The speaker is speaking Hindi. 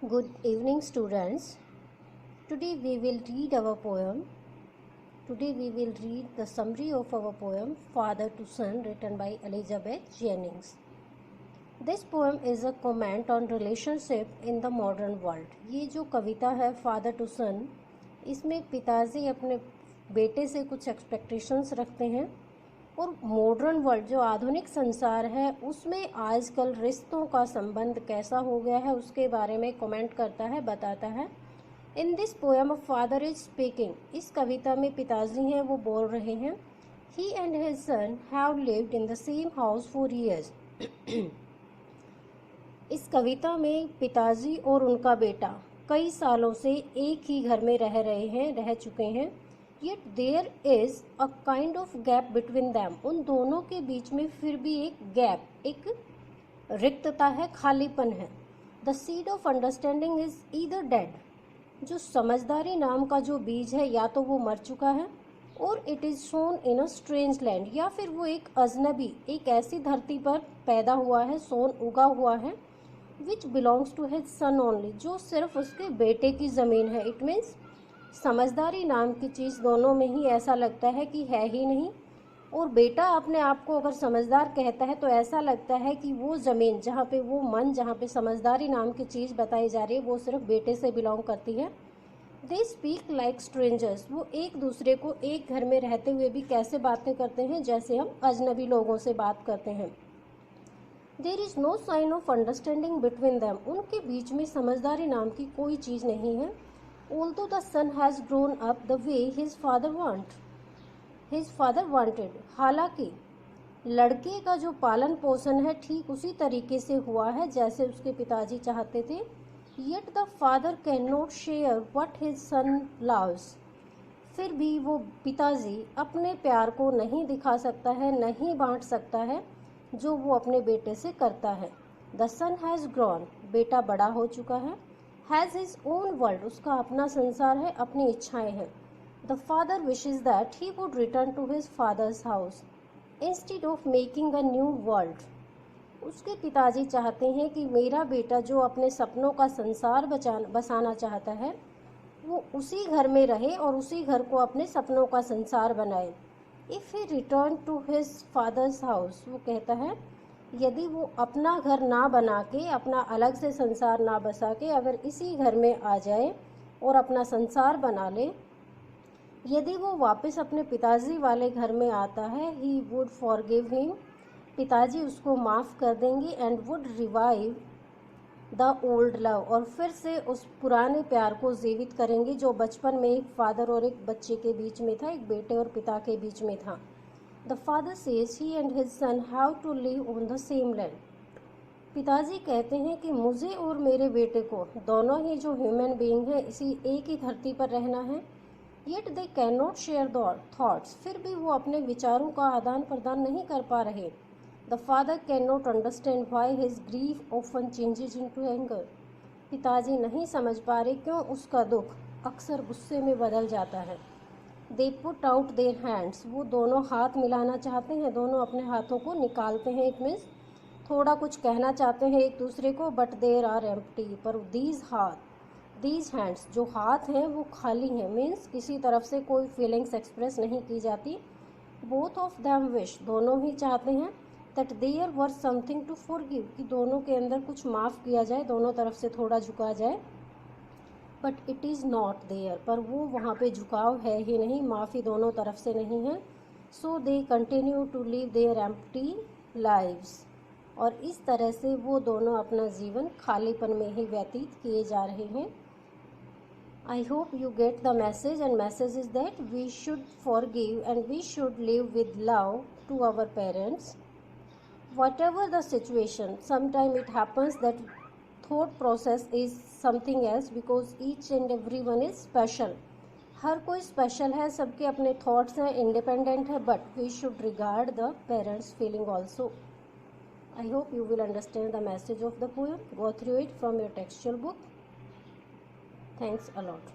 Good evening, students. Today we will read our poem. Today we will read the summary of our poem Father to Son, written by Elizabeth Jennings. This poem is a comment on relationship in the modern world. ये जो कविता है फादर टू सन, इसमें पिताजी अपने बेटे से कुछ एक्सपेक्टेशंस रखते हैं और मॉडर्न वर्ल्ड जो आधुनिक संसार है उसमें आजकल रिश्तों का संबंध कैसा हो गया है उसके बारे में कमेंट करता है, बताता है. In this poem of father is speaking. इस कविता में पिताजी हैं वो बोल रहे हैं. He and his son have lived in the same house for years. इस कविता में पिताजी और उनका बेटा कई सालों से एक ही घर में रह चुके हैं. Yet there is a kind of gap between them. उन दोनों के बीच में फिर भी एक गैप, एक रिक्तता है, खालीपन है. The seed of understanding is either dead. जो समझदारी नाम का जो बीज है या तो वो मर चुका है, और it is sown in a strange land, या फिर वो एक अजनबी, एक ऐसी धरती पर पैदा हुआ है, सोन उगा हुआ है, which belongs to his son only, जो सिर्फ उसके बेटे की ज़मीन है. It means समझदारी नाम की चीज़ दोनों में ही ऐसा लगता है कि है ही नहीं, और बेटा अपने आप को अगर समझदार कहता है तो ऐसा लगता है कि वो ज़मीन जहाँ पे वो मन, जहाँ पे समझदारी नाम की चीज़ बताई जा रही है, वो सिर्फ बेटे से बिलोंग करती है. They speak like strangers. वो एक दूसरे को एक घर में रहते हुए भी कैसे बातें करते हैं, जैसे हम अजनबी लोगों से बात करते हैं. There is no sign of understanding between them. उनके बीच में समझदारी नाम की कोई चीज़ नहीं है. Although the son has grown up the way his father wanted. हालांकि लड़के का जो पालन पोषण है ठीक उसी तरीके से हुआ है जैसे उसके पिताजी चाहते थे. Yet the father cannot share what his son loves. फिर भी वो पिताजी अपने प्यार को नहीं दिखा सकता है, नहीं बांट सकता है जो वो अपने बेटे से करता है. The son has grown. बेटा बड़ा हो चुका है. Has his own world. उसका अपना संसार है, अपनी इच्छाएं हैं. The father wishes that he would return to his father's house instead of making a new world. उसके पिताजी चाहते हैं कि मेरा बेटा जो अपने सपनों का संसार बसाना चाहता है वो उसी घर में रहे और उसी घर को अपने सपनों का संसार बनाए. If he return to his father's house, वो कहता है यदि वो अपना घर ना बना के, अपना अलग से संसार ना बसा के अगर इसी घर में आ जाए और अपना संसार बना ले, यदि वो वापस अपने पिताजी वाले घर में आता है, ही वुड फॉरगिव हिम. पिताजी उसको माफ़ कर देंगे. And would revive the old love. और फिर से उस पुराने प्यार को जीवित करेंगे जो बचपन में एक फादर और एक बच्चे के बीच में था, एक बेटे और पिता के बीच में था. The father says he and his son have to live on the same land. पिताजी कहते हैं कि मुझे और मेरे बेटे को, दोनों ही जो ह्यूमन बीइंग है, इसी एक ही धरती पर रहना है. Yet they cannot share their thoughts. फिर भी वो अपने विचारों का आदान प्रदान नहीं कर पा रहे. The father cannot understand why his grief often changes into anger. पिताजी नहीं समझ पा रहे क्यों उसका दुख अक्सर गुस्से में बदल जाता है. They put out their hands. वो दोनों हाथ मिलाना चाहते हैं, दोनों अपने हाथों को निकालते हैं. इट मीन्स थोड़ा कुछ कहना चाहते हैं एक दूसरे को, बट देर आर एम्प्टी. पर दीज हैंड्स, जो हाथ हैं वो खाली हैं. मीन्स किसी तरफ से कोई फीलिंग्स एक्सप्रेस नहीं की जाती. बोथ ऑफ देम विश, दोनों ही चाहते हैं, that there were something to forgive, कि दोनों के अंदर कुछ माफ़ किया जाए, दोनों तरफ से थोड़ा झुका जाए. But it is not there, पर वो वहाँ पे झुकाव है ही नहीं, माफ़ी दोनों तरफ से नहीं है. So they continue to live there empty lives. और इस तरह से वो दोनों अपना जीवन खालीपन में ही व्यतीत किए जा रहे हैं. I hope you get the message, and message is that we should forgive and we should live with love to our parents. whatever the situation, sometime it happens that thought process is something else because each and everyone is special. हर कोई स्पेशल है, सबके अपने थॉट्स हैं, इंडिपेंडेंट है, but we should regard the parents feeling also. I hope you will understand the message of the poem. Go through it from your textual book. Thanks a lot.